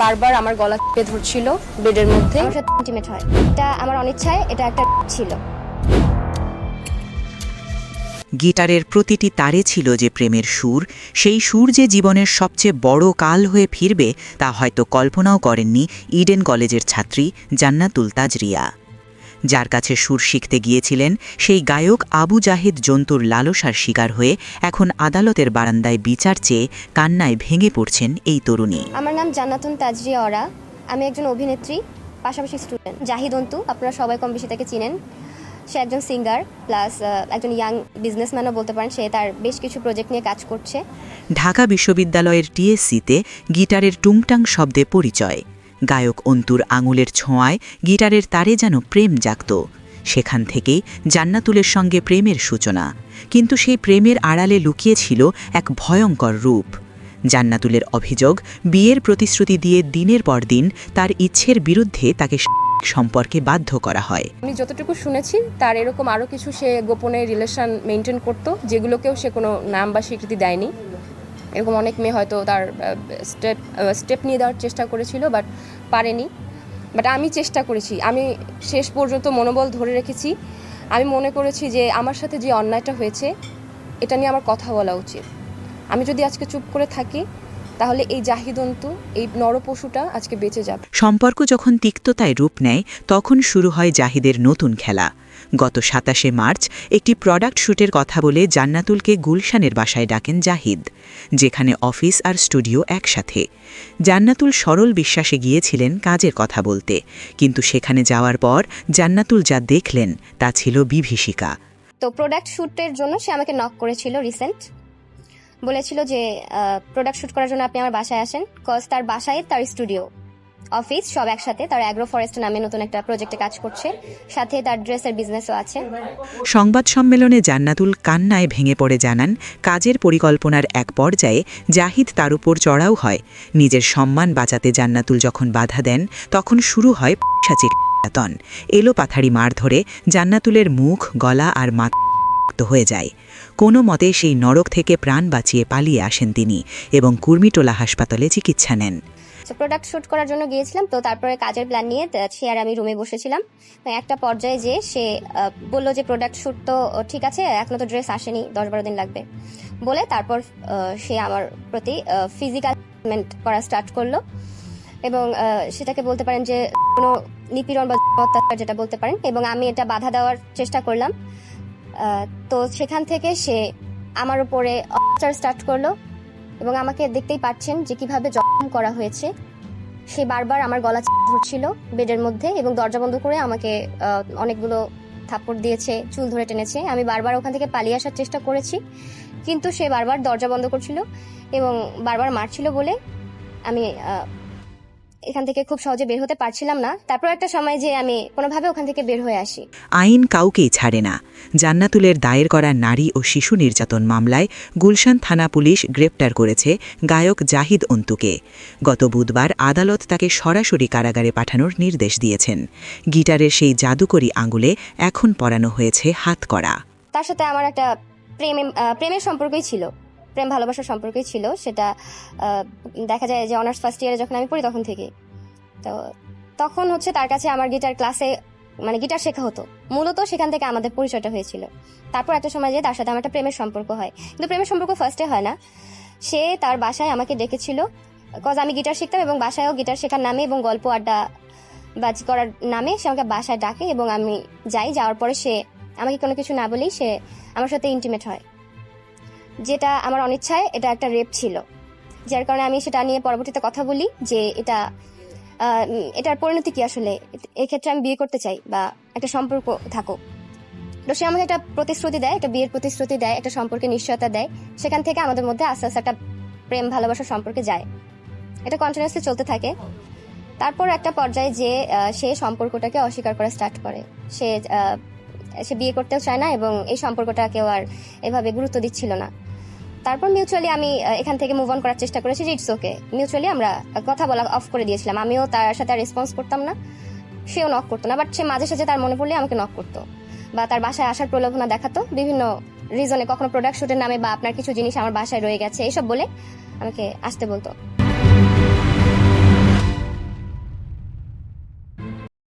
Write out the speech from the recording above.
বারবার আমার গলা চেপে ধরছিল বেডের মধ্যে। আমার সাথে ইন্টিমেট হয়, এটা আমার অনিচ্ছায়, এটা একটা ছিল। গিটারের প্রতিটি তারে ছিল যে প্রেমের সুর, সেই সুর যে জীবনের সবচেয়ে বড় কাল হয়ে ফিরবে তা হয়তো কল্পনাও করেননি ইডেন কলেজের ছাত্রী জান্নাতুল তাজরিয়া। যার কাছে সুর শিখতে গিয়েছিলেন সেই গায়ক আবু জাহিদ জন্তুর লালসার শিকার হয়ে এখন আদালতের বারান্দায় বিচার চেয়ে কান্নায় ভেঙে পড়ছেন এই তরুণী। আমার নাম জান্নাতুল তাজরিয়া ওরা, আমি একজন অভিনেত্রী, পাশাপাশি স্টুডেন্ট। জাহিদ অন্তু আপনারা সবাই কম বেশি তাকে চিনেন। সে একজন সিঙ্গার প্লাস একজন ইয়াং বিজনেসম্যানও বলতে পারেন। সে তার বেশ কিছু প্রজেক্ট নিয়ে কাজ করছে। ঢাকা বিশ্ববিদ্যালয়ের টিএসসিতে গিটারের টুংটাং শব্দে পরিচয়। গায়ক অন্তুর আঙুলের ছোঁয়ায় গিটারের তারে যেন প্রেম জাগত। সেখান থেকেই জান্নাতুলের সঙ্গে প্রেমের সূচনা। কিন্তু সেই প্রেমের আড়ালে লুকিয়েছিল এক ভয়ঙ্কর রূপ। জান্নাতুলের অভিযোগ, বিয়ের প্রতিশ্রুতি দিয়ে দিনের পর দিন তার ইচ্ছের বিরুদ্ধে তাকে সম্পর্কে বাধ্য করা হয়। আমি যতটুকু শুনেছি তার এরকম আরও কিছু সে গোপনে রিলেশন মেনটেন করতো, যেগুলোকেও সে কোনো নাম বা স্বীকৃতি দেয়নি। এরকম অনেক মেয়ে হয়তো তার স্টেপ নিয়ে দেওয়ার চেষ্টা করেছিল, বাট পারেনি। বাট আমি চেষ্টা করেছি, আমি শেষ পর্যন্ত মনোবল ধরে রেখেছি। আমি মনে করেছি যে আমার সাথে যে অন্যায়টা হয়েছে এটা নিয়ে আমার কথা বলা উচিত। আমি যদি আজকে চুপ করে থাকি তাহলে এই জাহিদ অন্তু, এই নরপশুটা আজকে বেঁচে যাবে। সম্পর্ক যখন তিক্ততায় রূপ নেয় তখন শুরু হয় জাহিদের নতুন খেলা। গত ২৭শে মার্চ একটি প্রোডাক্ট শ্যুটের কথা বলে জান্নাতুলকে গুলশানের বাসায় ডাকেন জাহিদ, যেখানে অফিস আর স্টুডিও একসাথে। জান্নাতুল সরল বিশ্বাসে গিয়েছিলেন কাজের কথা বলতে, কিন্তু সেখানে যাওয়ার পর জান্নাতুল যা দেখলেন তা ছিল বিভীষিকা। তো প্রোডাক্ট শ্যুটের জন্য সে আমাকে নক করেছিল রিসেন্ট। বলেছিল যে প্রোডাক্ট শ্যুট করার জন্য আপনি আমার বাসায় আসেন, কজ তার বাসায় তার স্টুডিও অফিস সব একসাথে। তার অ্যাগ্রো ফরেস্ট নামে নতুন একটা প্রজেক্টে কাজ করছে, সাথে তার ড্রেসের বিজনেসও আছে। সংবাদ সম্মেলনে জান্নাতুল কান্নায় ভেঙে পড়ে জানান, কাজের পরিকল্পনার এক পর্যায়ে জাহিদ তার উপর চড়াও হয়। নিজের সম্মান বাঁচাতে জান্নাতুল যখন বাধা দেন তখন শুরু হয় পিশাচির নির্যাতন। এলোপাথারি মার ধরে জান্নাতুলের মুখ, গলা আর মাথা হয়ে যায়। কোনো মতে সেই নরক থেকে প্রাণ বাঁচিয়ে পালিয়ে আসেন তিনি এবং কুর্মিটোলা হাসপাতালে চিকিৎসা নেন। প্রোডাক্ট শ্যুট করার জন্য গিয়েছিলাম, তো তারপরে কাজের প্ল্যান নিয়ে সে আর আমি রুমে বসেছিলাম। একটা পর্যায়ে যে সে বলল যে প্রোডাক্ট শ্যুট তো ঠিক আছে, এখনো তো ড্রেস আসেনি, 10-12 দিন লাগবে বলে তারপর সে আমার প্রতি ফিজিক্যাল করা স্টার্ট করলো। এবং সেটাকে বলতে পারেন যে কোনো নিপীড়ন বা অত্যাচার যেটা বলতে পারেন, এবং আমি এটা বাধা দেওয়ার চেষ্টা করলাম। তো সেখান থেকে সে আমার উপরে অত্যাচার স্টার্ট করলো এবং আমাকে দেখতেই পাচ্ছেন যে কিভাবে জখম করা হয়েছে। সে বারবার আমার গলা ধরছিল বেডের মধ্যে এবং দরজা বন্ধ করে আমাকে অনেকগুলো থাপ্পড় দিয়েছে, চুল ধরে টেনেছে। আমি বারবার ওখান থেকে পালিয়ে আসার চেষ্টা করেছি, কিন্তু সে বারবার দরজা বন্ধ করছিল এবং বারবার মারছিল বলে আমি এখান থেকে খুব সহজে বের হতে পারছিলাম না। তারপর একটা সময় যে আমি কোনোভাবে ওখান থেকে বের হয়ে আসি। আইন কাউকেই ছাড়ে না। জান্নাতুলের দায়ের করা নারী ও শিশু নির্যাতন মামলায় গুলশান থানা পুলিশ গ্রেপ্তার করেছে গায়ক জাহিদ অন্তুকে। গত বুধবার আদালত তাকে সরাসরি কারাগারে পাঠানোর নির্দেশ দিয়েছেন। গিটারের সেই জাদুকরি আঙুলে এখন পরানো হয়েছে হাতকড়া। তার সাথে আমার একটা প্রেমের সম্পর্কই ছিল, প্রেম ভালোবাসার সম্পর্কই ছিল। সেটা দেখা যায় যে অনার্স ফার্স্ট ইয়ারে যখন আমি পড়ি তখন থেকে। তো তখন হচ্ছে তার কাছে আমার গিটার ক্লাসে মানে গিটার শেখা হতো, মূলত সেখান থেকে আমাদের পরিচয়টা হয়েছিল। তারপর একটা সময় যে তার সাথে আমার একটা প্রেমের সম্পর্ক হয়, কিন্তু প্রেমের সম্পর্ক ফার্স্টে হয় না। সে তার বাসায় আমাকে ডেকেছিল, কজ আমি গিটার শিখতাম এবং বাসায়ও গিটার শেখার নামে এবং গল্প আড্ডা বাজি করার নামে সে আমাকে বাসায় ডাকে এবং আমি যাই। যাওয়ার পরে সে আমাকে কোনো কিছু না বলেই সে আমার সাথে ইন্টিমেট হয়, যেটা আমার অনিচ্ছায়, এটা একটা রেপ ছিল। যার কারণে আমি সেটা নিয়ে পরবর্তীতে কথা বলি যে এটার পরিণতি কি, আসলে এক্ষেত্রে আমি বিয়ে করতে চাই বা একটা সম্পর্ক থাকুক। তো সে আমাকে একটা প্রতিশ্রুতি দেয়, একটা বিয়ের প্রতিশ্রুতি দেয়, একটা সম্পর্কে নিশ্চয়তা দেয়। সেখান থেকে আমাদের মধ্যে আস্তে আস্তে একটা প্রেম ভালোবাসার সম্পর্কে যায়। এটা কন্টিনিউয়াসলি চলতে থাকে। তারপর একটা পর্যায়ে যে সে সম্পর্কটাকে অস্বীকার করা স্টার্ট করে। সে বিয়ে করতেও চায় না এবং এই সম্পর্কটা কেউ আর এভাবে গুরুত্ব দিচ্ছিল না। তারপর মিউচুয়ালি আমি এখান থেকে মুভ অন করার চেষ্টা করেছি যে ইটস ওকে। মিউচুয়ালি আমরা কথা বলা অফ করে দিয়েছিলাম। আমিও তার সাথে রেসপন্স করতাম না, সেও নক করতো না। বাট সে মাঝে সাঝে তার মনে পড়লে আমাকে নক করতো বা তার বাসায় আসার প্রলোভনা দেখাতো বিভিন্ন রিজনে, কখনো প্রোডাক্ট শুটের নামে বা আপনার কিছু জিনিস আমার বাসায় রয়ে গেছে এইসব বলে আমাকে আসতে বলতো।